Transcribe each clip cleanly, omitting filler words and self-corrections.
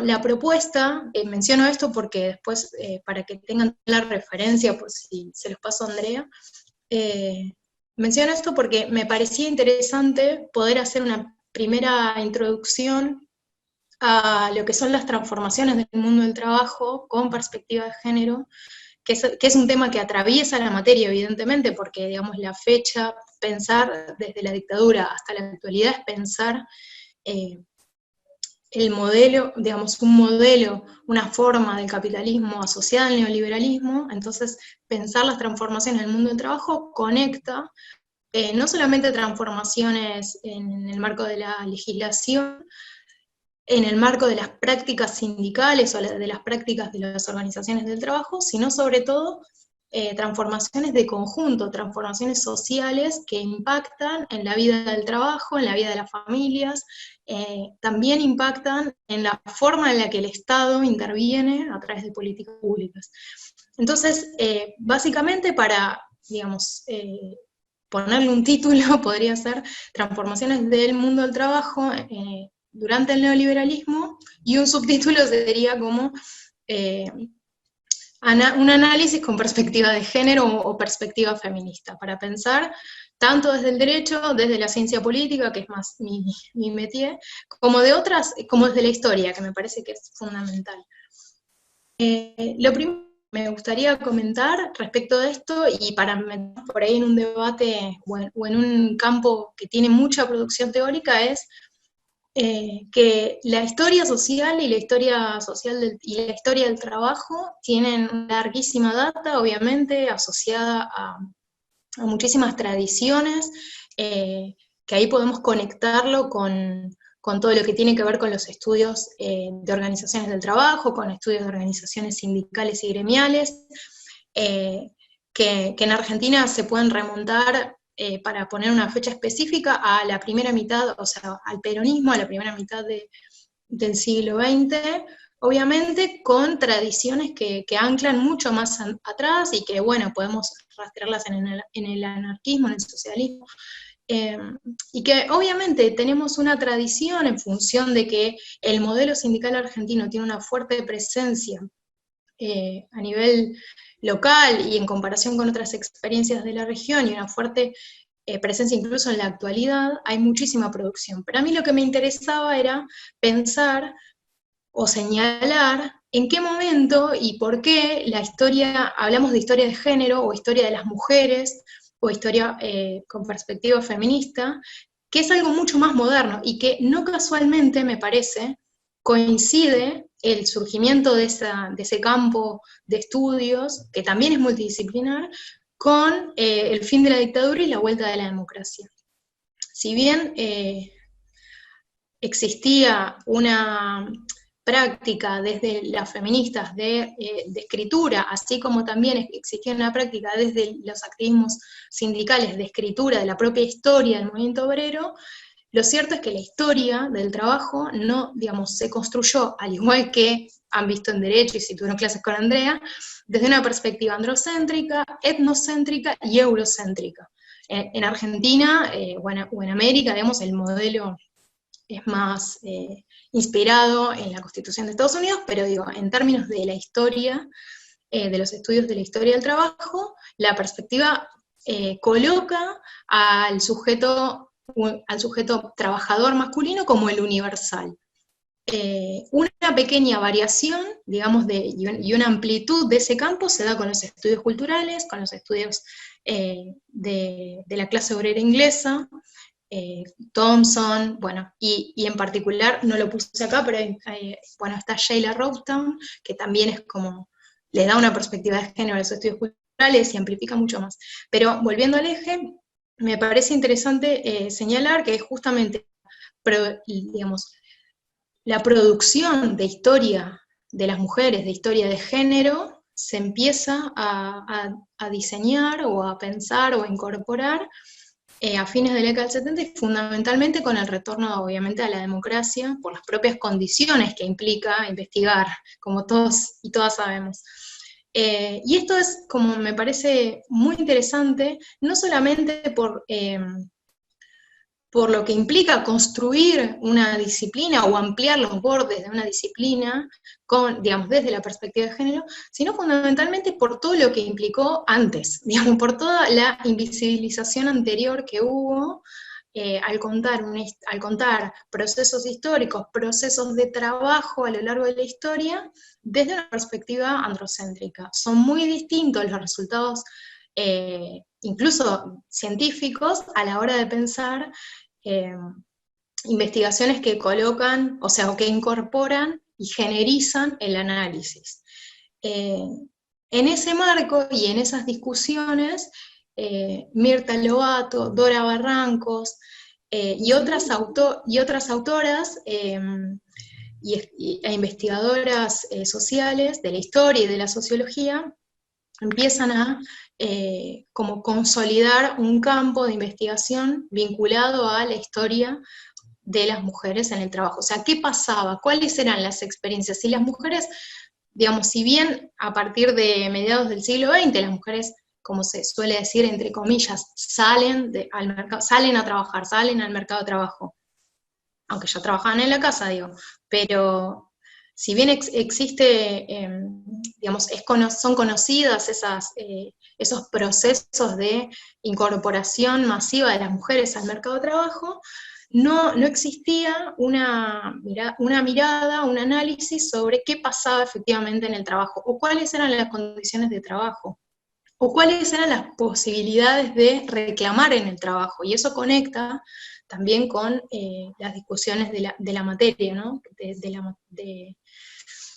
la propuesta, menciono esto porque después, para que tengan la referencia, por si se los paso a Andrea, menciono esto porque me parecía interesante poder hacer una primera introducción a lo que son las transformaciones del mundo del trabajo con perspectiva de género, que es un tema que atraviesa la materia, evidentemente, porque, digamos, la fecha, pensar desde la dictadura hasta la actualidad es pensar el modelo, digamos, un modelo, una forma del capitalismo asociada al neoliberalismo. Entonces pensar las transformaciones del mundo del trabajo conecta no solamente transformaciones en el marco de la legislación, en el marco de las prácticas sindicales o de las prácticas de las organizaciones del trabajo, sino sobre todo transformaciones de conjunto, transformaciones sociales que impactan en la vida del trabajo, en la vida de las familias, también impactan en la forma en la que el Estado interviene a través de políticas públicas. Entonces, básicamente para, digamos, ponerle un título, podría ser Transformaciones del mundo del trabajo durante el neoliberalismo, y un subtítulo sería como un análisis con perspectiva de género o perspectiva feminista, para pensar tanto desde el derecho, desde la ciencia política, que es más mi métier, como de otras, como desde la historia, que me parece que es fundamental. Lo primero que me gustaría comentar respecto de esto, y para meter por ahí en un debate o en un campo que tiene mucha producción teórica, es que la historia social y la historia social y la historia del trabajo tienen larguísima data, obviamente, asociada a muchísimas tradiciones, que ahí podemos conectarlo con todo lo que tiene que ver con los estudios de organizaciones del trabajo, con estudios de organizaciones sindicales y gremiales, que en Argentina se pueden remontar, para poner una fecha específica, a la primera mitad, o sea, al peronismo, a la primera mitad del siglo XX, obviamente con tradiciones que anclan mucho más atrás y que, bueno, podemos rastrearlas en el anarquismo, en el socialismo, y que obviamente tenemos una tradición en función de que el modelo sindical argentino tiene una fuerte presencia a nivel local y en comparación con otras experiencias de la región, y una fuerte presencia incluso en la actualidad. Hay muchísima producción. Pero a mí lo que me interesaba era pensar o señalar en qué momento y por qué la historia, hablamos de historia de género o historia de las mujeres o historia con perspectiva feminista, que es algo mucho más moderno y que no casualmente, me parece, coincide el surgimiento de ese campo de estudios, que también es multidisciplinar, con el fin de la dictadura y la vuelta de la democracia. Si bien existía una práctica desde las feministas de escritura, así como también existía una práctica desde los activismos sindicales de escritura de la propia historia del movimiento obrero, lo cierto es que la historia del trabajo no, digamos, se construyó, al igual que han visto en Derecho y si tuvieron clases con Andrea, desde una perspectiva androcéntrica, etnocéntrica y eurocéntrica. En Argentina o en América, digamos, el modelo es más inspirado en la Constitución de Estados Unidos, pero digo, en términos de la historia, de los estudios de la historia del trabajo, la perspectiva coloca al sujeto trabajador masculino como el universal. Una pequeña variación, digamos, y una amplitud de ese campo se da con los estudios culturales, con los estudios de la clase obrera inglesa, Thompson, bueno, y en particular, no lo puse acá, pero bueno, está Sheila Roughton, que también es como, le da una perspectiva de género a los estudios culturales y amplifica mucho más. Pero volviendo al eje, me parece interesante señalar que es justamente, digamos, la producción de historia de las mujeres, de historia de género, se empieza a diseñar o a pensar o a incorporar a fines de la década del 70, y fundamentalmente con el retorno, obviamente, a la democracia, por las propias condiciones que implica investigar, como todos y todas sabemos. Y esto es, como me parece muy interesante, no solamente por lo que implica construir una disciplina o ampliar los bordes de una disciplina, digamos, desde la perspectiva de género, sino fundamentalmente por todo lo que implicó antes, digamos, por toda la invisibilización anterior que hubo al contar procesos históricos, procesos de trabajo a lo largo de la historia, desde una perspectiva androcéntrica. Son muy distintos los resultados, incluso científicos, a la hora de pensar investigaciones que colocan, o sea, o que incorporan y generizan el análisis. En ese marco y en esas discusiones, Mirta Lobato, Dora Barrancos y otras autoras e investigadoras sociales de la historia y de la sociología empiezan a como consolidar un campo de investigación vinculado a la historia de las mujeres en el trabajo. O sea, ¿qué pasaba? ¿Cuáles eran las experiencias? Si las mujeres, digamos, si bien a partir de mediados del siglo XX, las mujeres, como se suele decir, entre comillas, salen al mercado, salen a trabajar, salen al mercado de trabajo, aunque ya trabajaban en la casa, digo, pero si bien existe, digamos, son conocidas esos procesos de incorporación masiva de las mujeres al mercado de trabajo, no existía una mirada, un análisis sobre qué pasaba efectivamente en el trabajo, o cuáles eran las condiciones de trabajo, o cuáles eran las posibilidades de reclamar en el trabajo, y eso conecta también con las discusiones de la materia, ¿no?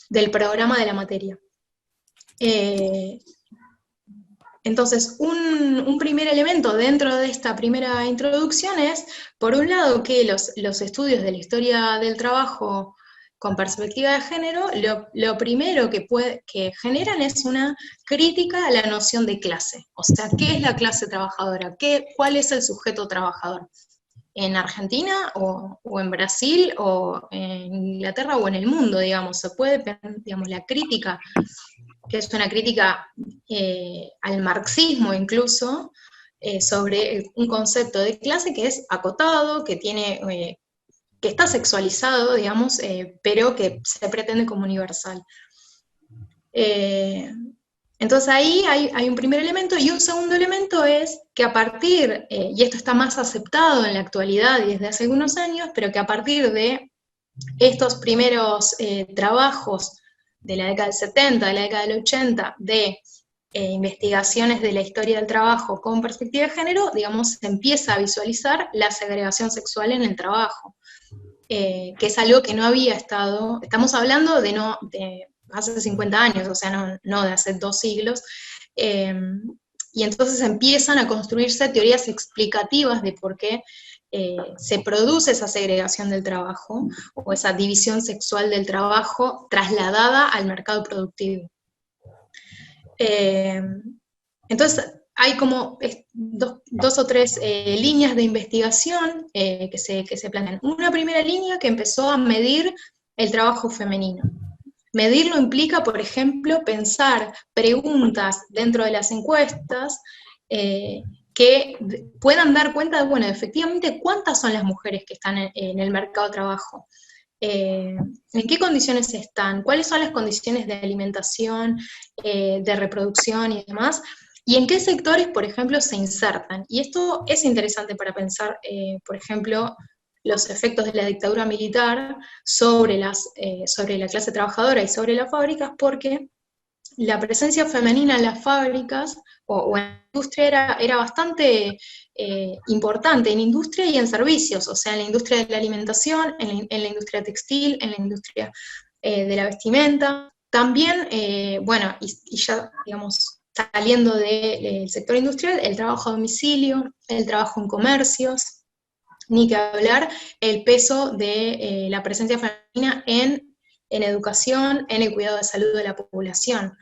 Del programa de la materia. Entonces, un primer elemento dentro de esta primera introducción es, por un lado, que los estudios de la historia del trabajo con perspectiva de género, lo primero que generan es una crítica a la noción de clase. O sea, ¿qué es la clase trabajadora? ¿Cuál es el sujeto trabajador? ¿En Argentina o en Brasil o en Inglaterra o en el mundo, digamos? Se puede, digamos, la crítica, que es una crítica al marxismo incluso, sobre un concepto de clase que es acotado, que está sexualizado, digamos, pero que se pretende como universal. Entonces ahí hay un primer elemento, y un segundo elemento es que a partir, y esto está más aceptado en la actualidad y desde hace algunos años, pero que a partir de estos primeros trabajos de la década del 70, de la década del 80, de investigaciones de la historia del trabajo con perspectiva de género, digamos, se empieza a visualizar la segregación sexual en el trabajo, que es algo que no había estado, estamos hablando de hace 50 años, o sea, no de hace 2 siglos, y entonces empiezan a construirse teorías explicativas de por qué se produce esa segregación del trabajo, o esa división sexual del trabajo trasladada al mercado productivo. Entonces, hay como dos o tres líneas de investigación que se plantean. Una primera línea que empezó a medir el trabajo femenino. Medirlo implica, por ejemplo, pensar preguntas dentro de las encuestas que puedan dar cuenta de, bueno, efectivamente, cuántas son las mujeres que están en el mercado de trabajo. ¿En qué condiciones están? ¿Cuáles son las condiciones de alimentación, de reproducción y demás? ¿Y en qué sectores, por ejemplo, se insertan? Y esto es interesante para pensar, por ejemplo, los efectos de la dictadura militar sobre la clase trabajadora y sobre las fábricas, porque la presencia femenina en las fábricas o en la industria era bastante importante, en industria y en servicios, o sea, en la industria de la alimentación, en la industria textil, en la industria de la vestimenta. También, bueno, y ya, digamos, saliendo del sector industrial, el trabajo a domicilio, el trabajo en comercios, ni que hablar el peso de la presencia femenina en educación, en el cuidado de salud de la población.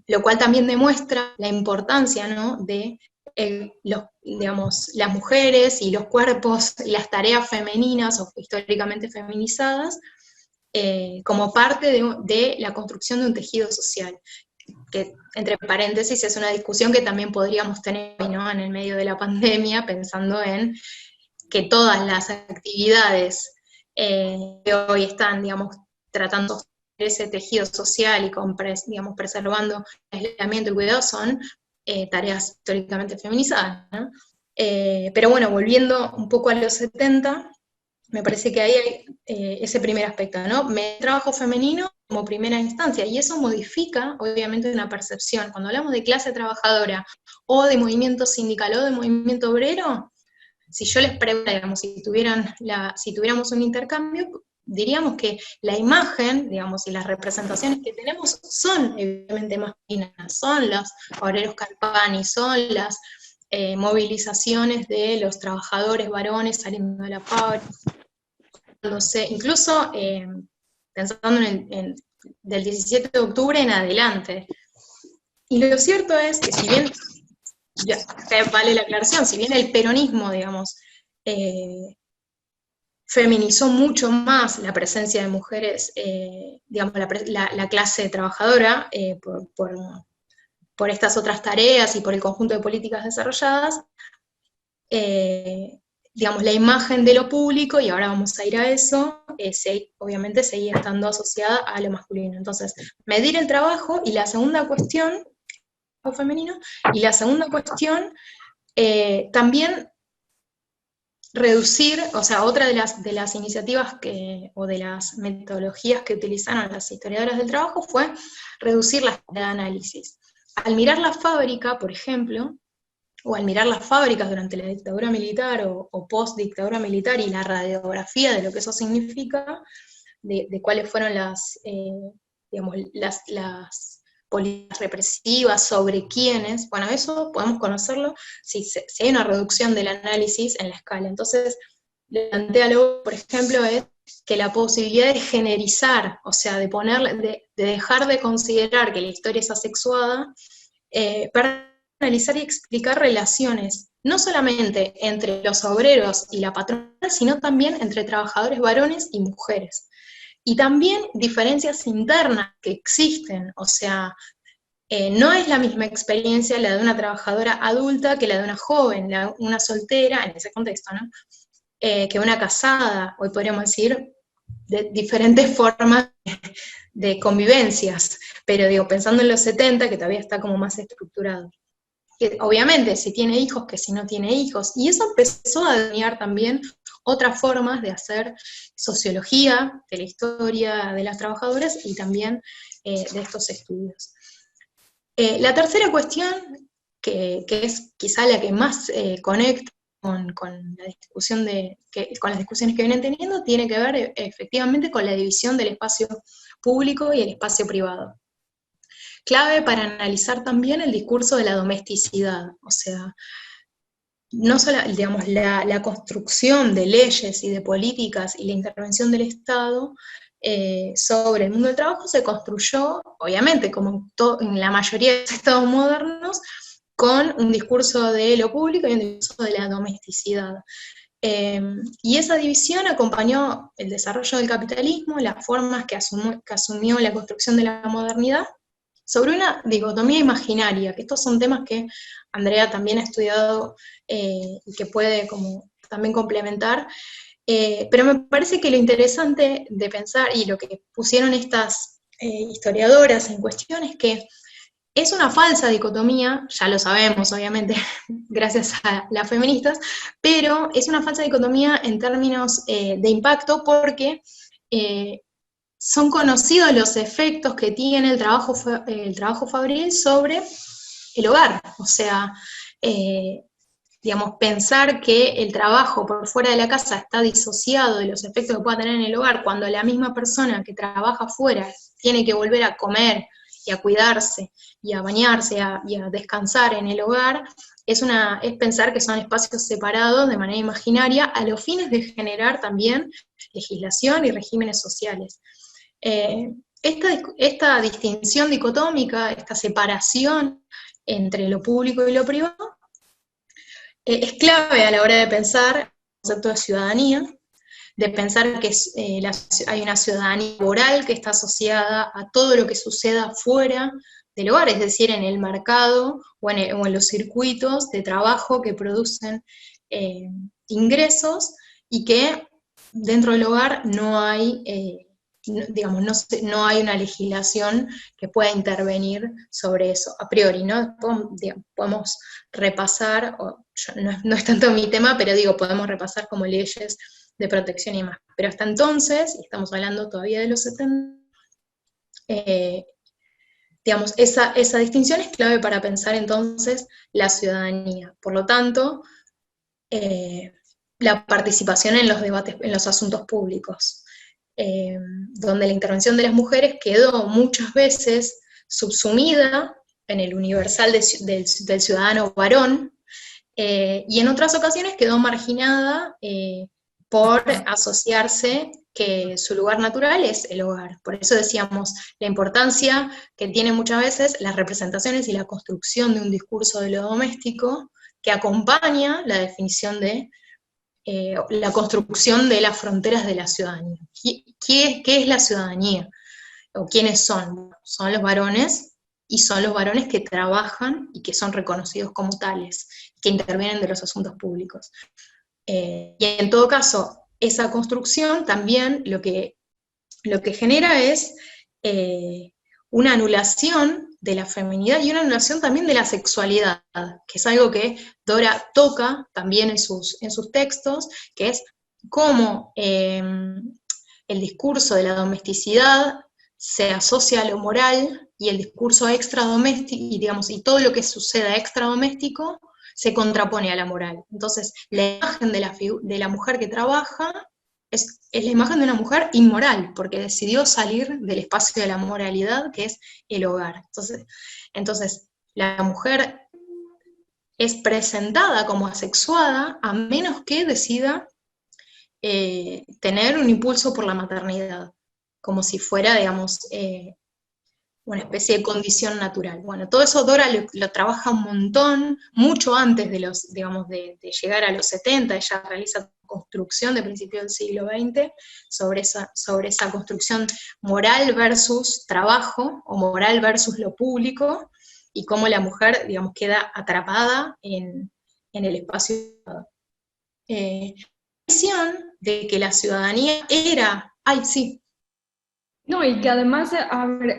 Lo cual también demuestra la importancia, ¿no?, de digamos, las mujeres y los cuerpos, las tareas femeninas o históricamente feminizadas, como parte de la construcción de un tejido social, que, entre paréntesis, es una discusión que también podríamos tener, ¿no?, en el medio de la pandemia, pensando en que todas las actividades que hoy están, digamos, tratando ese tejido social y digamos, preservando el aislamiento y cuidado son tareas históricamente feminizadas, ¿no? Pero bueno, volviendo un poco a los 70, me parece que ahí hay ese primer aspecto, ¿no? Trabajo femenino como primera instancia, y eso modifica, obviamente, una percepción. Cuando hablamos de clase trabajadora, o de movimiento sindical, o de movimiento obrero, si yo les pregunto, digamos, si tuviéramos un intercambio, diríamos que la imagen, digamos, y las representaciones que tenemos son evidentemente masculinas, son los obreros Carpani, son las movilizaciones de los trabajadores varones saliendo de la fábrica, incluso pensando del 17 de octubre en adelante. Y lo cierto es que si bien, ya vale la aclaración, si bien el peronismo, digamos, feminizó mucho más la presencia de mujeres, digamos, la clase trabajadora, por estas otras tareas y por el conjunto de políticas desarrolladas, digamos, la imagen de lo público, y ahora vamos a ir a eso, obviamente seguía estando asociada a lo masculino. Entonces, medir el trabajo, y la segunda cuestión, femenino, y la segunda cuestión, también reducir, o sea, otra de las iniciativas o de las metodologías que utilizaron las historiadoras del trabajo fue reducir la de análisis. Al mirar la fábrica, por ejemplo, o al mirar las fábricas durante la dictadura militar o post-dictadura militar, y la radiografía de lo que eso significa, de cuáles fueron digamos, las políticas represivas, sobre quiénes, bueno, eso podemos conocerlo si hay una reducción del análisis en la escala. Entonces, plantealo, por ejemplo, es que la posibilidad de generizar, o sea, de dejar de considerar que la historia es asexuada, para analizar y explicar relaciones, no solamente entre los obreros y la patronal, sino también entre trabajadores varones y mujeres. Y también diferencias internas que existen, o sea, no es la misma experiencia la de una trabajadora adulta que la de una joven, una soltera, en ese contexto, ¿no? Que una casada, hoy podríamos decir, de diferentes formas de convivencias, pero digo, pensando en los 70, que todavía está como más estructurado. Que obviamente, si tiene hijos, que si no tiene hijos, y eso empezó a delinear también otras formas de hacer sociología de la historia de las trabajadoras y también de estos estudios. La tercera cuestión, que es quizá la que más conecta con la discusión con las discusiones que vienen teniendo, tiene que ver efectivamente con la división del espacio público y el espacio privado. Clave para analizar también el discurso de la domesticidad, o sea, no solo, digamos, la construcción de leyes y de políticas y la intervención del Estado sobre el mundo del trabajo se construyó, obviamente, como en la mayoría de los estados modernos, con un discurso de lo público y un discurso de la domesticidad. Y esa división acompañó el desarrollo del capitalismo, las formas que asumió la construcción de la modernidad, sobre una dicotomía imaginaria, que estos son temas que Andrea también ha estudiado y que puede como también complementar, pero me parece que lo interesante de pensar, y lo que pusieron estas historiadoras en cuestión, es que es una falsa dicotomía, ya lo sabemos obviamente, gracias a las feministas, pero es una falsa dicotomía en términos de impacto, porque son conocidos los efectos que tiene el trabajo fabril sobre el hogar. O sea, digamos, pensar que el trabajo por fuera de la casa está disociado de los efectos que pueda tener en el hogar, cuando la misma persona que trabaja afuera tiene que volver a comer y a cuidarse y a bañarse y a descansar en el hogar, es pensar que son espacios separados de manera imaginaria, a los fines de generar también legislación y regímenes sociales. Esta distinción dicotómica, esta separación entre lo público y lo privado, es clave a la hora de pensar el concepto de ciudadanía, de pensar que hay una ciudadanía laboral que está asociada a todo lo que suceda fuera del hogar, es decir, en el mercado o en los circuitos de trabajo que producen ingresos y que dentro del hogar no hay, digamos, no hay una legislación que pueda intervenir sobre eso, a priori, ¿no? Podemos repasar, no es tanto mi tema, pero digo, podemos repasar como leyes de protección y más. Pero hasta entonces, y estamos hablando todavía de los 70, digamos, esa distinción es clave para pensar entonces la ciudadanía. Por lo tanto, la participación en los debates, en los asuntos públicos, donde la intervención de las mujeres quedó muchas veces subsumida en el universal del ciudadano varón, y en otras ocasiones quedó marginada por asociarse que su lugar natural es el hogar. Por eso decíamos la importancia que tiene muchas veces las representaciones y la construcción de un discurso de lo doméstico que acompaña la definición de la construcción de las fronteras de la ciudadanía. ¿Qué es la ciudadanía? ¿O quiénes son? Son los varones, y son los varones que trabajan y que son reconocidos como tales, que intervienen de los asuntos públicos. Y en todo caso, esa construcción también lo que genera es una anulación de la feminidad y una anulación también de la sexualidad, que es algo que Dora toca también en sus textos, que es cómo el discurso de la domesticidad se asocia a lo moral, y el discurso extradoméstico, y digamos, y todo lo que suceda extradoméstico se contrapone a la moral. Entonces, la imagen de la mujer que trabaja es la imagen de una mujer inmoral, porque decidió salir del espacio de la moralidad, que es el hogar. Entonces la mujer es presentada como asexuada a menos que decida tener un impulso por la maternidad, como si fuera, digamos, una especie de condición natural. Bueno, todo eso Dora lo trabaja un montón, mucho antes de de llegar a los 70, ella realiza construcción de principios del siglo XX sobre esa construcción moral versus trabajo, o moral versus lo público, y cómo la mujer, digamos, queda atrapada en el espacio. La visión de que la ciudadanía era, ay, sí. No, y que además,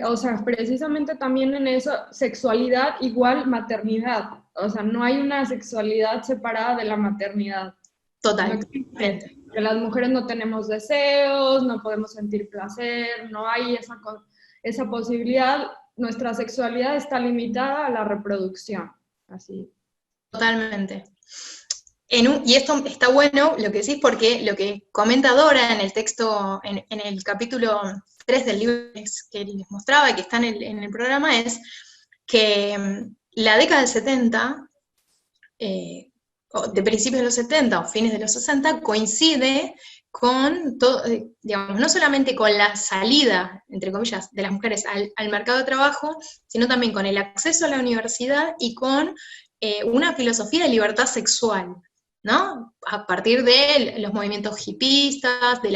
o sea, precisamente también en eso, sexualidad igual maternidad. O sea, no hay una sexualidad separada de la maternidad. Total. No existe. Que las mujeres no tenemos deseos, no podemos sentir placer, no hay esa posibilidad. Nuestra sexualidad está limitada a la reproducción. Así. Totalmente. Y esto está bueno lo que decís, porque lo que comenta Dora en el texto, en el capítulo 3 del libro que les mostraba y que está en el programa, es que la década del 70, de principios de los 70 o fines de los 60, coincide con todo, digamos, no solamente con la salida, entre comillas, de las mujeres al mercado de trabajo, sino también con el acceso a la universidad y con una filosofía de libertad sexual, ¿no? A partir de los movimientos hipistas, de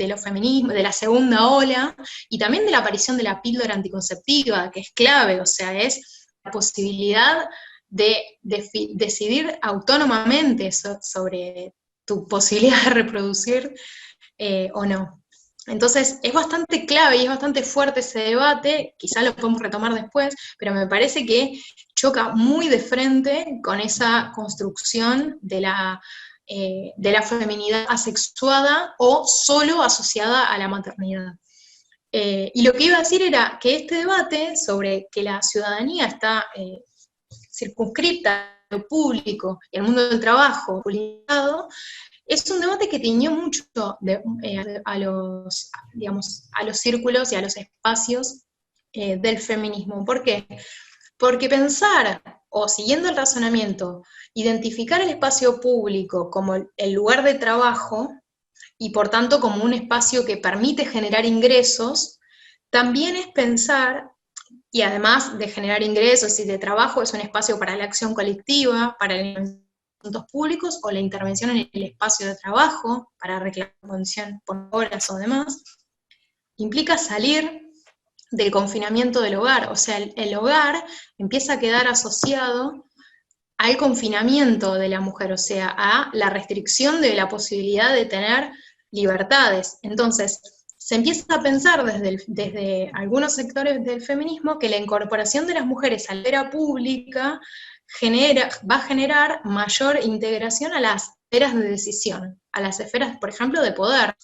los feminismos, de la segunda ola, y también de la aparición de la píldora anticonceptiva, que es clave, o sea, es la posibilidad de decidir autónomamente sobre tu posibilidad de reproducir o no. Entonces es bastante clave y es bastante fuerte ese debate, quizás lo podemos retomar después, pero me parece que choca muy de frente con esa construcción de la feminidad asexuada o solo asociada a la maternidad. Y lo que iba a decir era que este debate sobre que la ciudadanía está circunscripta a lo público y al mundo del trabajo, es un debate que tiñó mucho a los círculos y a los espacios del feminismo. ¿Por qué? Porque pensar, o siguiendo el razonamiento, identificar el espacio público como el lugar de trabajo, y por tanto como un espacio que permite generar ingresos, también es pensar, y además de generar ingresos y de trabajo, es un espacio para la acción colectiva, para el asuntos públicos o la intervención en el espacio de trabajo para reclamar condición por horas o demás, implica salir del confinamiento del hogar, o sea, el hogar empieza a quedar asociado al confinamiento de la mujer, o sea, a la restricción de la posibilidad de tener libertades. Entonces, se empieza a pensar desde algunos sectores del feminismo que la incorporación de las mujeres a la esfera pública va a generar mayor integración a las esferas de decisión, a las esferas, por ejemplo, de poder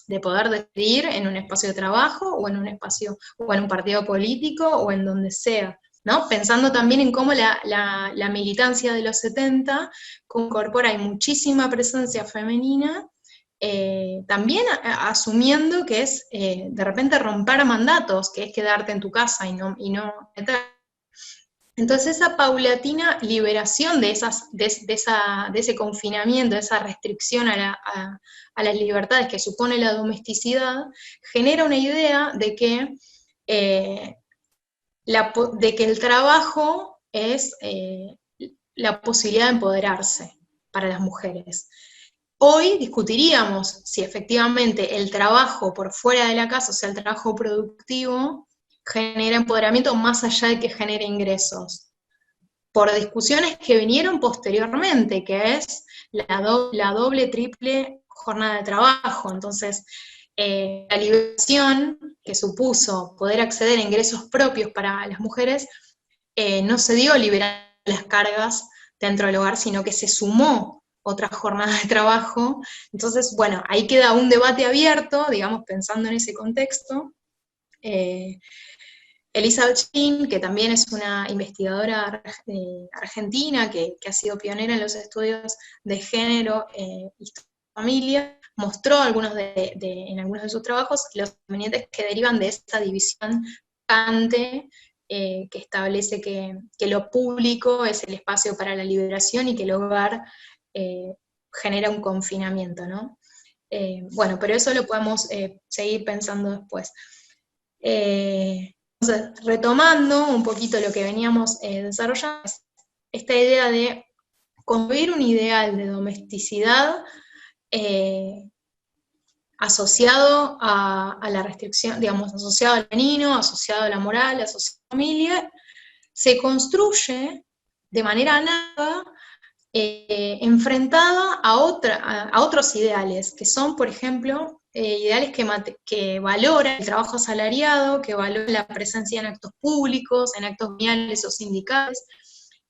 decidir en un espacio de trabajo o en un espacio, o en un partido político o en donde sea, ¿no? Pensando también en cómo la militancia de los 70 incorpora, hay muchísima presencia femenina, también asumiendo que es de repente romper mandatos, que es quedarte en tu casa y no meter. Entonces esa paulatina liberación de ese confinamiento, de esa restricción a las libertades que supone la domesticidad, genera una idea de que el trabajo es la posibilidad de empoderarse para las mujeres. Hoy discutiríamos si efectivamente el trabajo por fuera de la casa, o sea, el trabajo productivo, genera empoderamiento más allá de que genere ingresos, por discusiones que vinieron posteriormente, que es la doble, triple jornada de trabajo. Entonces, la liberación que supuso poder acceder a ingresos propios para las mujeres, no se dio liberar las cargas dentro del hogar, sino que se sumó otra jornada de trabajo. Entonces, bueno, ahí queda un debate abierto, digamos, pensando en ese contexto. Elizabeth Shin, que también es una investigadora argentina que ha sido pionera en los estudios de género y familia, mostró en algunos de sus trabajos los inconvenientes que derivan de esta división vacante que establece que lo público es el espacio para la liberación y que el hogar genera un confinamiento, ¿no? Bueno, pero eso lo podemos seguir pensando después. Entonces, retomando un poquito lo que veníamos desarrollando, esta idea de construir un ideal de domesticidad asociado a la restricción, digamos, asociado al femenino, asociado a la moral, asociado a la familia, se construye de manera análoga enfrentada a otros ideales, que son, por ejemplo, ideales que valoran el trabajo asalariado, que valoran la presencia en actos públicos, en actos gremiales o sindicales.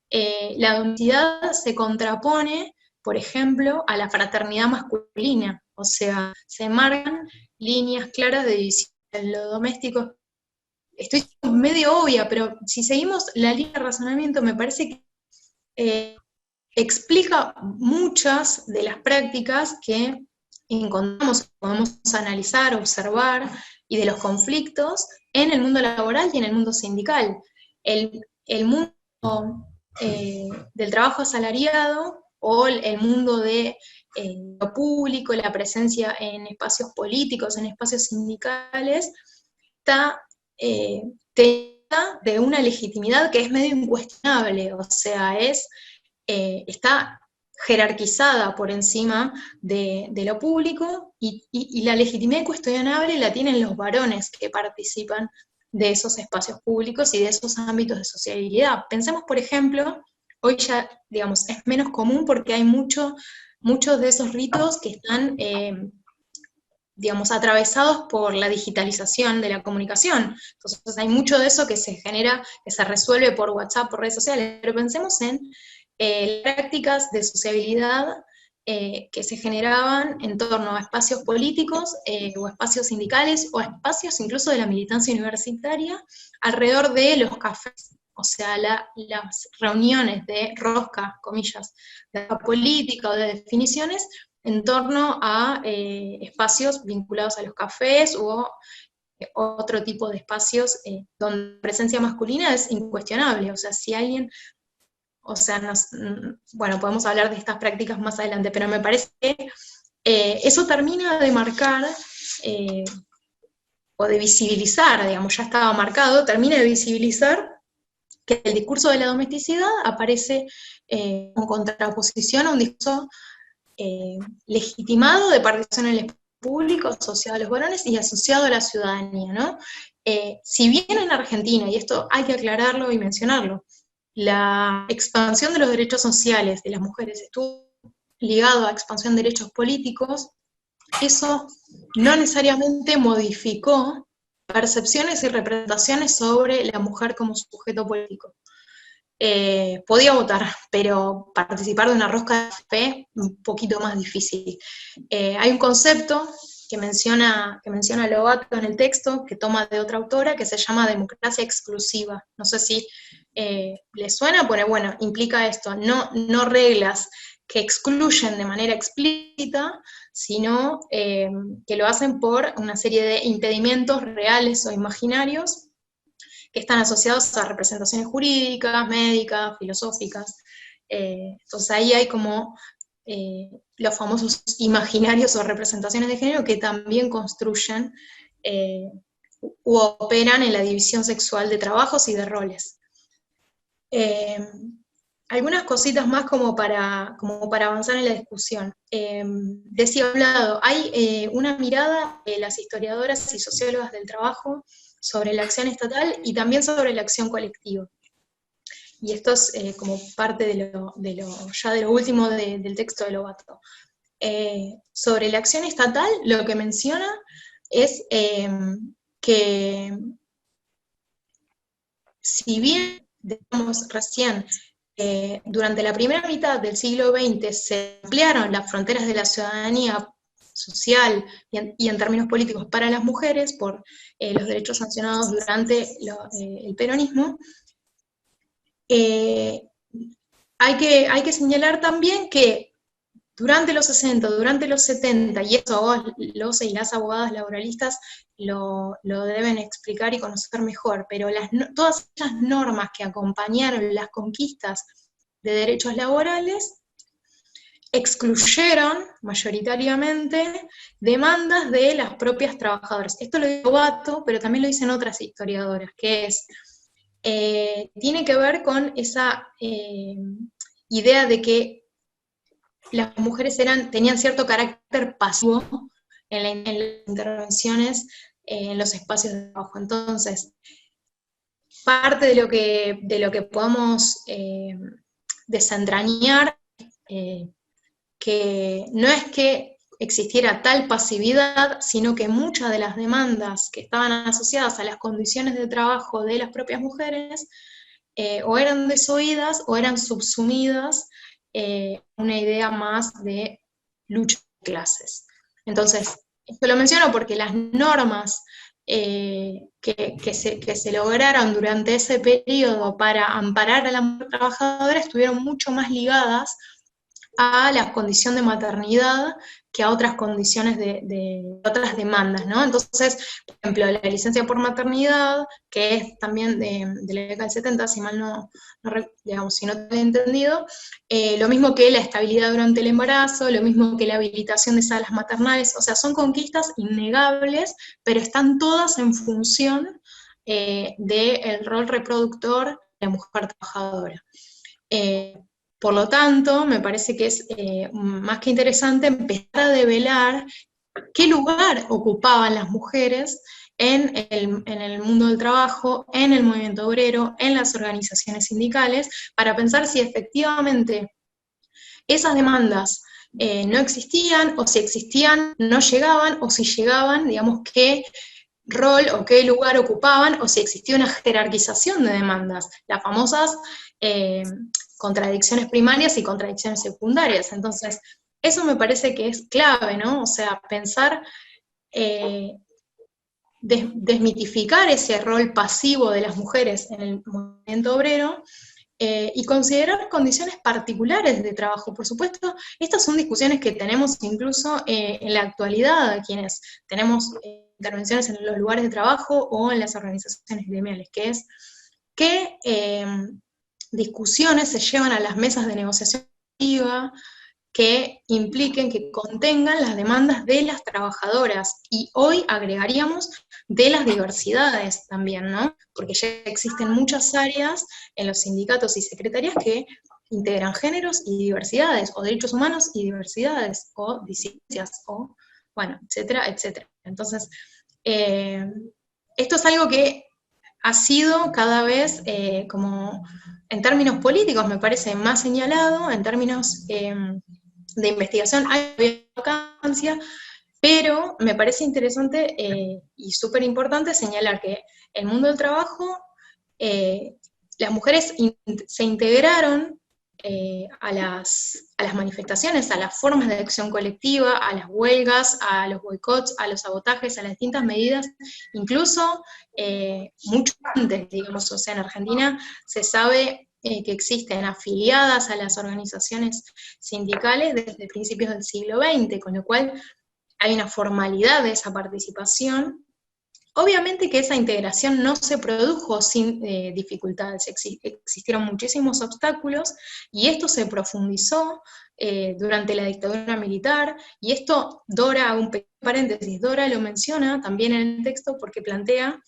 La domesticidad se contrapone, por ejemplo, a la fraternidad masculina, o sea, se marcan líneas claras de división. Lo doméstico, estoy medio obvia, pero si seguimos la línea de razonamiento, me parece que explica muchas de las prácticas que encontramos, podemos analizar, observar, y de los conflictos en el mundo laboral y en el mundo sindical. El mundo del trabajo asalariado o el mundo de lo público, la presencia en espacios políticos, en espacios sindicales, está de una legitimidad que es medio incuestionable, o sea, está jerarquizada por encima de lo público, y la legitimidad incuestionable la tienen los varones que participan de esos espacios públicos y de esos ámbitos de sociabilidad. Pensemos, por ejemplo, hoy ya, digamos, es menos común porque hay muchos de esos ritos que están, digamos, atravesados por la digitalización de la comunicación. Entonces hay mucho de eso que se genera, que se resuelve por WhatsApp, por redes sociales, pero pensemos en prácticas de sociabilidad que se generaban en torno a espacios políticos o espacios sindicales o espacios incluso de la militancia universitaria alrededor de los cafés, o sea, las reuniones de rosca, comillas, de política o de definiciones en torno a espacios vinculados a los cafés o otro tipo de espacios donde la presencia masculina es incuestionable. O sea, si alguien, o sea, bueno, podemos hablar de estas prácticas más adelante, pero me parece que eso termina de marcar o de visibilizar, digamos, ya estaba marcado, termina de visibilizar que el discurso de la domesticidad aparece en contraposición a un discurso legitimado de participación en el espacio público, asociado a los varones y asociado a la ciudadanía, ¿no? Si bien en Argentina, y esto hay que aclararlo y mencionarlo, la expansión de los derechos sociales de las mujeres estuvo ligado a expansión de derechos políticos, eso no necesariamente modificó percepciones y representaciones sobre la mujer como sujeto político. Podía votar, pero participar de una rosca de fe, un poquito más difícil. Hay un concepto que menciona Lobato en el texto, que toma de otra autora, que se llama democracia exclusiva. No sé si le suena, pero bueno, implica esto, no reglas que excluyen de manera explícita, sino que lo hacen por una serie de impedimentos reales o imaginarios que están asociados a representaciones jurídicas, médicas, filosóficas. Entonces ahí hay como los famosos imaginarios o representaciones de género que también construyen u operan en la división sexual de trabajos y de roles. Algunas cositas más como para avanzar en la discusión. Decía hablado, hay una mirada de las historiadoras y sociólogas del trabajo sobre la acción estatal y también sobre la acción colectiva. Y esto es como parte de lo último del texto de Lobato. Sobre la acción estatal, lo que menciona es que si bien, digamos, recién, durante la primera mitad del siglo XX se ampliaron las fronteras de la ciudadanía social y en términos políticos para las mujeres por los derechos sancionados durante el peronismo, hay que señalar también que durante los 60, durante los 70, y eso los y las abogadas laboralistas lo deben explicar y conocer mejor, pero todas las normas que acompañaron las conquistas de derechos laborales excluyeron mayoritariamente demandas de las propias trabajadoras. Esto lo dice Lobato, pero también lo dicen otras historiadoras, que es, tiene que ver con esa idea de que las mujeres tenían cierto carácter pasivo en las intervenciones en los espacios de trabajo. Entonces, parte de lo que podemos desentrañar, que no es que existiera tal pasividad, sino que muchas de las demandas que estaban asociadas a las condiciones de trabajo de las propias mujeres o eran desoídas o eran subsumidas una idea más de lucha de clases. Entonces, esto lo menciono porque las normas que se lograron durante ese periodo para amparar a la mujer trabajadora estuvieron mucho más ligadas a la condición de maternidad que a otras condiciones de otras demandas, ¿no? Entonces, por ejemplo, la licencia por maternidad, que es también de la década del 70, si mal digamos, si no te he entendido, lo mismo que la estabilidad durante el embarazo, lo mismo que la habilitación de salas maternales, o sea, son conquistas innegables, pero están todas en función del rol reproductor de la mujer trabajadora. Por lo tanto, me parece que es más que interesante empezar a develar qué lugar ocupaban las mujeres en el mundo del trabajo, en el movimiento obrero, en las organizaciones sindicales, para pensar si efectivamente esas demandas no existían, o si existían, no llegaban, o si llegaban, digamos, qué rol o qué lugar ocupaban, o si existía una jerarquización de demandas, las famosas contradicciones primarias y contradicciones secundarias. Entonces, eso me parece que es clave, ¿no? O sea, pensar, desmitificar ese rol pasivo de las mujeres en el movimiento obrero, y considerar condiciones particulares de trabajo. Por supuesto, estas son discusiones que tenemos incluso en la actualidad, quienes tenemos intervenciones en los lugares de trabajo o en las organizaciones gremiales, que es qué discusiones se llevan a las mesas de negociación colectiva que impliquen, que contengan las demandas de las trabajadoras, y hoy agregaríamos de las diversidades también, ¿no? Porque ya existen muchas áreas en los sindicatos y secretarías que integran géneros y diversidades, o derechos humanos y diversidades, o disidencias, o, bueno, etcétera, etcétera. Entonces, esto es algo que ha sido cada vez como en términos políticos me parece más señalado, en términos de investigación hay vacancia, pero me parece interesante y súper importante señalar que el mundo del trabajo, las mujeres se integraron a las manifestaciones, a las formas de acción colectiva, a las huelgas, a los boicots, a los sabotajes, a las distintas medidas, incluso mucho antes, digamos, o sea, en Argentina se sabe que existen afiliadas a las organizaciones sindicales desde principios del siglo XX, con lo cual hay una formalidad de esa participación. Obviamente que esa integración no se produjo sin dificultades, existieron muchísimos obstáculos y esto se profundizó durante la dictadura militar, y esto Dora, un pequeño paréntesis, Dora lo menciona también en el texto porque plantea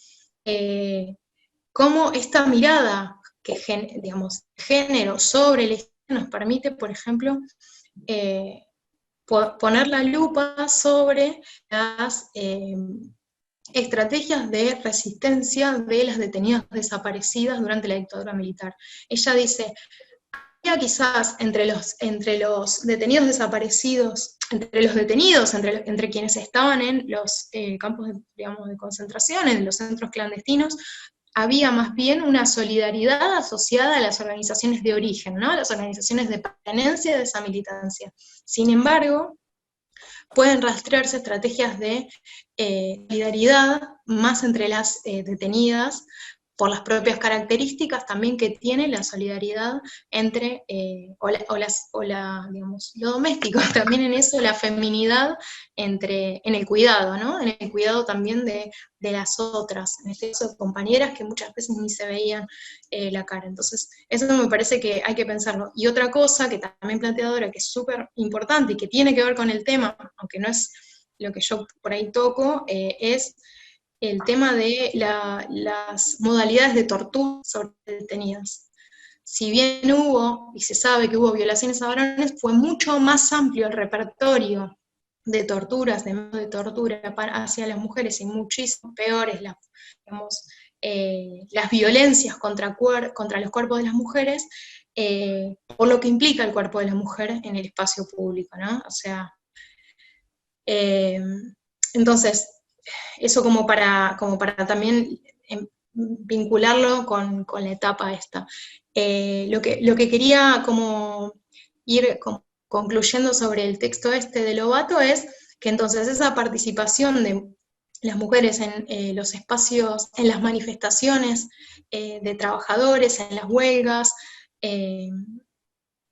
cómo esta mirada que, digamos, género sobre el Estado nos permite, por ejemplo, poner la lupa sobre las estrategias de resistencia de las detenidas desaparecidas durante la dictadura militar. Ella dice, había quizás entre los detenidos desaparecidos, entre quienes estaban en los campos digamos, de concentración, en los centros clandestinos, había más bien una solidaridad asociada a las organizaciones de origen, ¿no? A las organizaciones de pertenencia de esa militancia. Sin embargo, pueden rastrearse estrategias de solidaridad más entre las detenidas, por las propias características también que tiene la solidaridad entre, digamos, lo doméstico, también en eso, la feminidad en el cuidado, ¿no? En el cuidado también de las otras, en este caso compañeras que muchas veces ni se veían la cara. Entonces, eso me parece que hay que pensarlo. Y otra cosa que también plantea Dora, que es súper importante y que tiene que ver con el tema, aunque no es lo que yo por ahí toco, es el tema de las modalidades de tortura sobre detenidas. Si bien hubo, y se sabe que hubo violaciones a varones, fue mucho más amplio el repertorio de torturas, de modo de tortura hacia las mujeres, y muchísimo peores digamos, las violencias contra los cuerpos de las mujeres, por lo que implica el cuerpo de la mujer en el espacio público, ¿no? O sea, entonces, eso como para también vincularlo con la etapa esta. Lo que quería como ir concluyendo sobre el texto este de Lobato es que entonces esa participación de las mujeres en los espacios, en las manifestaciones de trabajadores, en las huelgas,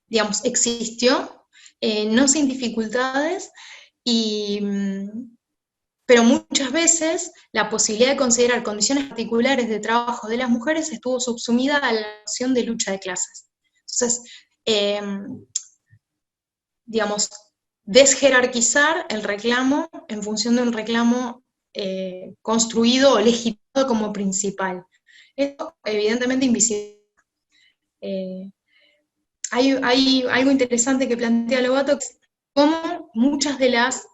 digamos, existió, no sin dificultades, pero muchas veces la posibilidad de considerar condiciones particulares de trabajo de las mujeres estuvo subsumida a la noción de lucha de clases. Entonces, digamos, desjerarquizar el reclamo en función de un reclamo construido o legitimado como principal. Esto evidentemente invisible. Hay algo interesante que plantea Lobato, que es cómo muchas de las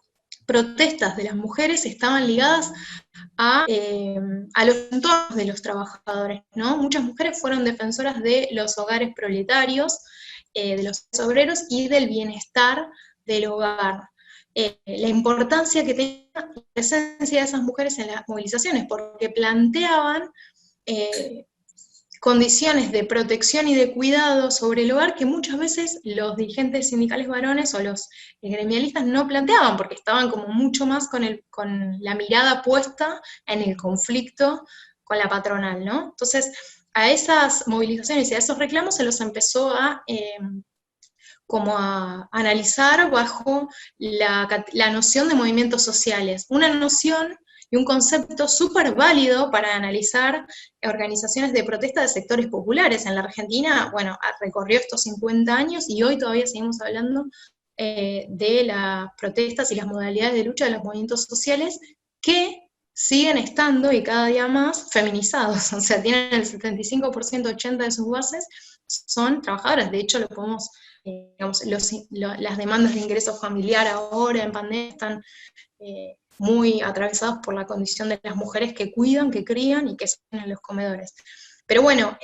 protestas de las mujeres estaban ligadas a los entornos de los trabajadores, ¿no? Muchas mujeres fueron defensoras de los hogares proletarios, de los obreros y del bienestar del hogar. La importancia que tenía la presencia de esas mujeres en las movilizaciones, porque planteaban condiciones de protección y de cuidado sobre el hogar que muchas veces los dirigentes sindicales varones o los gremialistas no planteaban, porque estaban como mucho más con la mirada puesta en el conflicto con la patronal, ¿no? Entonces, a esas movilizaciones y a esos reclamos se los empezó como a analizar bajo la noción de movimientos sociales, una noción y un concepto súper válido para analizar organizaciones de protesta de sectores populares. En la Argentina, bueno, recorrió estos 50 años y hoy todavía seguimos hablando de las protestas y las modalidades de lucha de los movimientos sociales que siguen estando y cada día más feminizados, o sea, tienen el 75%, 80% de sus bases son trabajadoras. De hecho, lo podemos, digamos, las demandas de ingreso familiar ahora en pandemia están muy atravesados por la condición de las mujeres que cuidan, que crían y que están en los comedores. Pero bueno,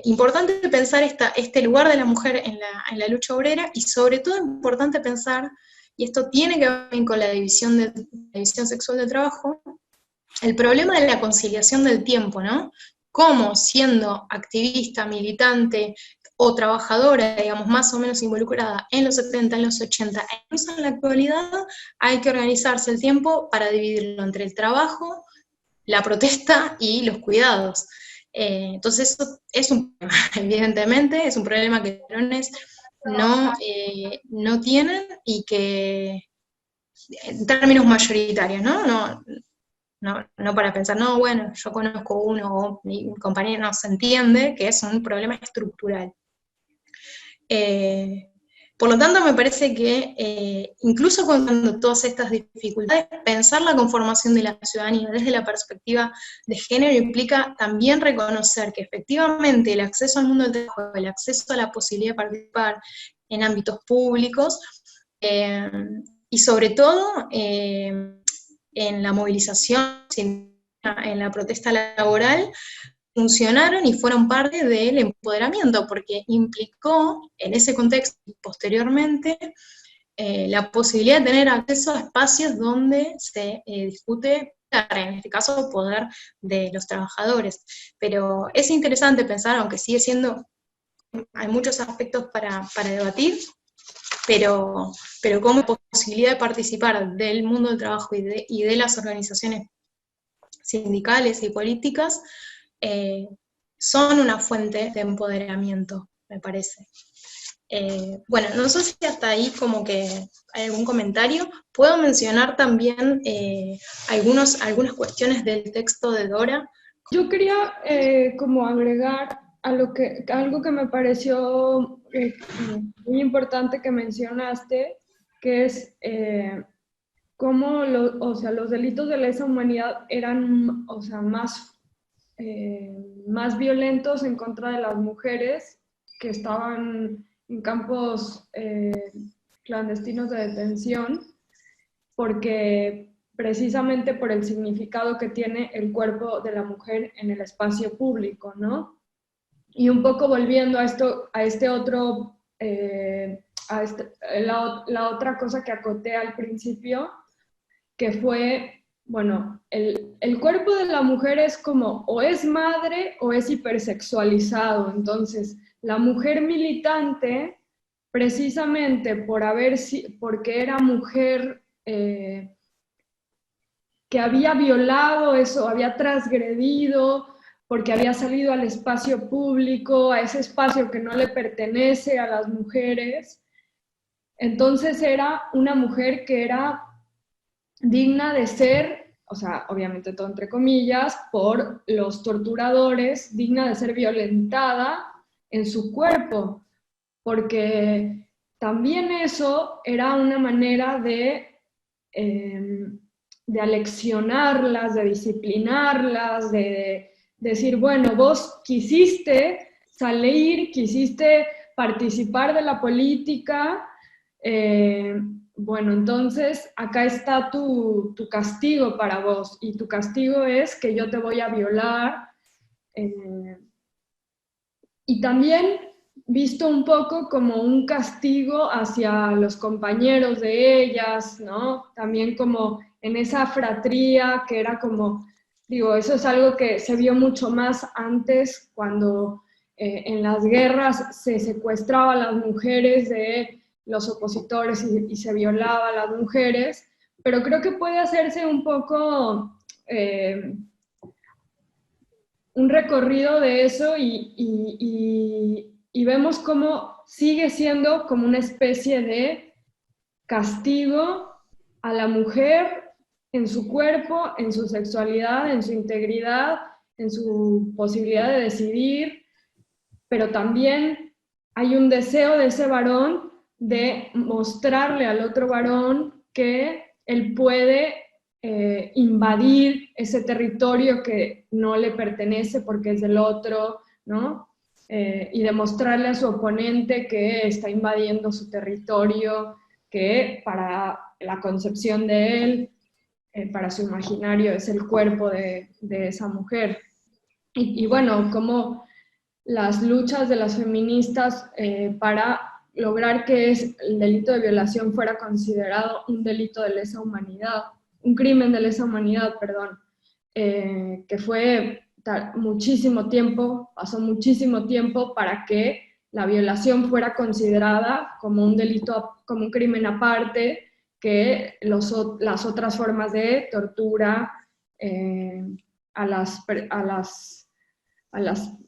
importante pensar este lugar de la mujer en la lucha obrera, y sobre todo importante pensar, y esto tiene que ver con la división sexual del trabajo, el problema de la conciliación del tiempo, ¿no? Cómo siendo activista, militante o trabajadora, digamos, más o menos involucrada en los 70, en los 80, e incluso en la actualidad, hay que organizarse el tiempo para dividirlo entre el trabajo, la protesta y los cuidados. Entonces eso es un problema, evidentemente, es un problema que los varones no tienen, y que en términos mayoritarios, no para pensar, no, bueno, yo conozco uno o mi compañero, no, se entiende que es un problema estructural. Por lo tanto, me parece que incluso contando todas estas dificultades, pensar la conformación de la ciudadanía desde la perspectiva de género implica también reconocer que efectivamente el acceso al mundo del trabajo, el acceso a la posibilidad de participar en ámbitos públicos, y sobre todo en la movilización, en la protesta laboral, funcionaron y fueron parte del empoderamiento, porque implicó en ese contexto y posteriormente la posibilidad de tener acceso a espacios donde se discute, en este caso, poder de los trabajadores. Pero es interesante pensar, aunque sigue siendo, hay muchos aspectos para debatir, pero como posibilidad de participar del mundo del trabajo y de las organizaciones sindicales y políticas, son una fuente de empoderamiento, me parece. Bueno, no sé si hasta ahí como que hay algún comentario. Puedo mencionar también algunas cuestiones del texto de Dora. Yo quería como agregar algo que me pareció muy importante que mencionaste, que es cómo o sea, los delitos de lesa humanidad eran, o sea, más violentos en contra de las mujeres que estaban en campos clandestinos de detención, porque precisamente por el significado que tiene el cuerpo de la mujer en el espacio público, ¿no? Y un poco volviendo a este otro, la otra cosa que acoté al principio, que fue, bueno, el cuerpo de la mujer es como, o es madre o es hipersexualizado. Entonces, la mujer militante, precisamente porque era mujer que había violado eso, había transgredido, porque había salido al espacio público, a ese espacio que no le pertenece a las mujeres. Entonces era una mujer que era digna de ser, o sea, obviamente todo entre comillas, por los torturadores, digna de ser violentada en su cuerpo, porque también eso era una manera de aleccionarlas, de disciplinarlas, de decir, bueno, vos quisiste salir, quisiste participar de la política, bueno, entonces acá está tu castigo para vos, y tu castigo es que yo te voy a violar. Y también visto un poco como un castigo hacia los compañeros de ellas, ¿no? También como en esa fratría que era como, digo, eso es algo que se vio mucho más antes cuando en las guerras se secuestraba a las mujeres de los opositores y se violaba a las mujeres, pero creo que puede hacerse un poco un recorrido de eso y vemos cómo sigue siendo como una especie de castigo a la mujer en su cuerpo, en su sexualidad, en su integridad, en su posibilidad de decidir, pero también hay un deseo de ese varón de mostrarle al otro varón que él puede invadir ese territorio que no le pertenece porque es del otro, ¿no? Y demostrarle a su oponente que está invadiendo su territorio, que para la concepción de él, para su imaginario, es el cuerpo de esa mujer. Y bueno, como las luchas de las feministas para lograr que el delito de violación fuera considerado un delito de lesa humanidad, un crimen de lesa humanidad, perdón, que fue muchísimo tiempo, pasó muchísimo tiempo para que la violación fuera considerada como un delito, como un crimen aparte que las otras formas de tortura a las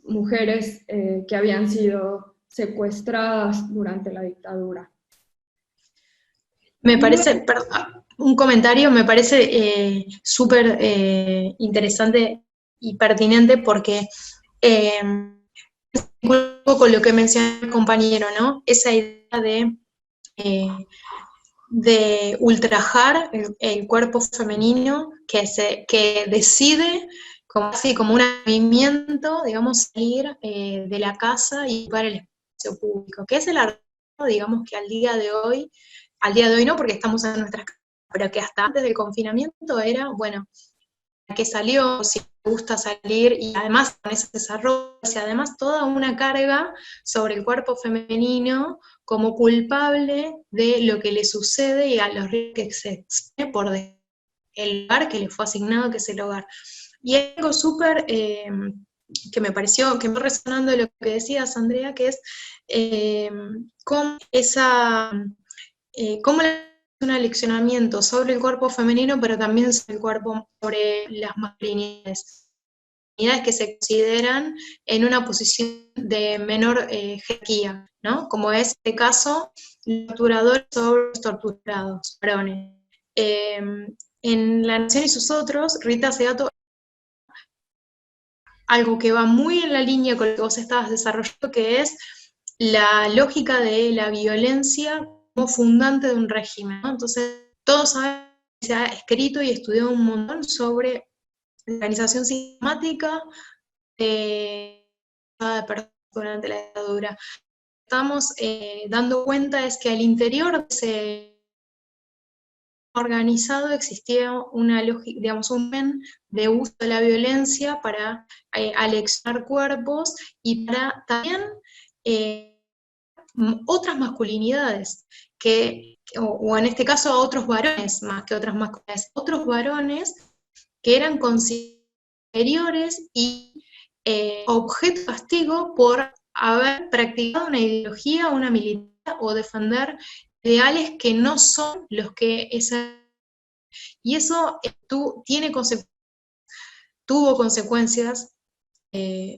mujeres que habían sido secuestradas durante la dictadura. Me parece, un comentario, me parece súper interesante y pertinente porque un poco con lo que mencionó el compañero, ¿no? Esa idea de ultrajar el cuerpo femenino que decide así como un movimiento, digamos, salir de la casa y ocupar el espacio público, que es el arte, digamos, que al día de hoy no porque estamos en nuestras casas, pero que hasta antes del confinamiento era, bueno, que salió, si le gusta salir, y además con ese desarrollo, y además toda una carga sobre el cuerpo femenino como culpable de lo que le sucede y a los riesgos que se expone por el lugar que le fue asignado, que es el hogar. Y hay algo súper que me pareció, que me resonando de lo que decías, Andrea, que es cómo un aleccionamiento sobre el cuerpo femenino, pero también sobre las masculinidades que se consideran en una posición de menor jerarquía, ¿no? Como es este caso, los torturadores sobre los torturados, varones. En La Nación y sus otros, Rita Segato, algo que va muy en la línea con lo que vos estabas desarrollando, que es la lógica de la violencia como fundante de un régimen, ¿no? Entonces, todos saben que se ha escrito y estudiado un montón sobre la organización sistemática de personas durante la dictadura. Estamos dando cuenta es que al interior de ese organizado existía una lógica, digamos, un men de uso de la violencia para aleccionar cuerpos y para también otras masculinidades, o en este caso a otros varones, más que otras masculinidades, otros varones que eran superiores y objeto de castigo por haber practicado una ideología, una militar o defender ideales que no son los que esa... Y eso tuvo consecuencias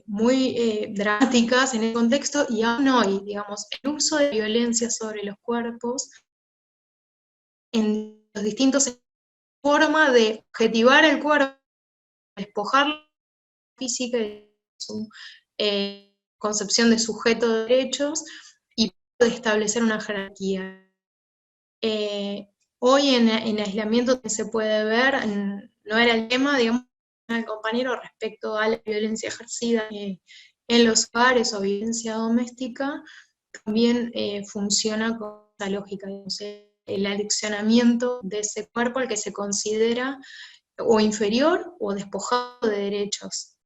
muy dramáticas en el contexto, y aún hoy, digamos, el uso de violencia sobre los cuerpos en los distintos formas de objetivar el cuerpo, despojar la física de su concepción de sujeto de derechos y de establecer una jerarquía. Hoy en aislamiento se puede ver, no era el tema, digamos, el compañero respecto a la violencia ejercida en los hogares o violencia doméstica, también funciona con esa lógica, digamos, el aleccionamiento de ese cuerpo al que se considera o inferior o despojado de derechos.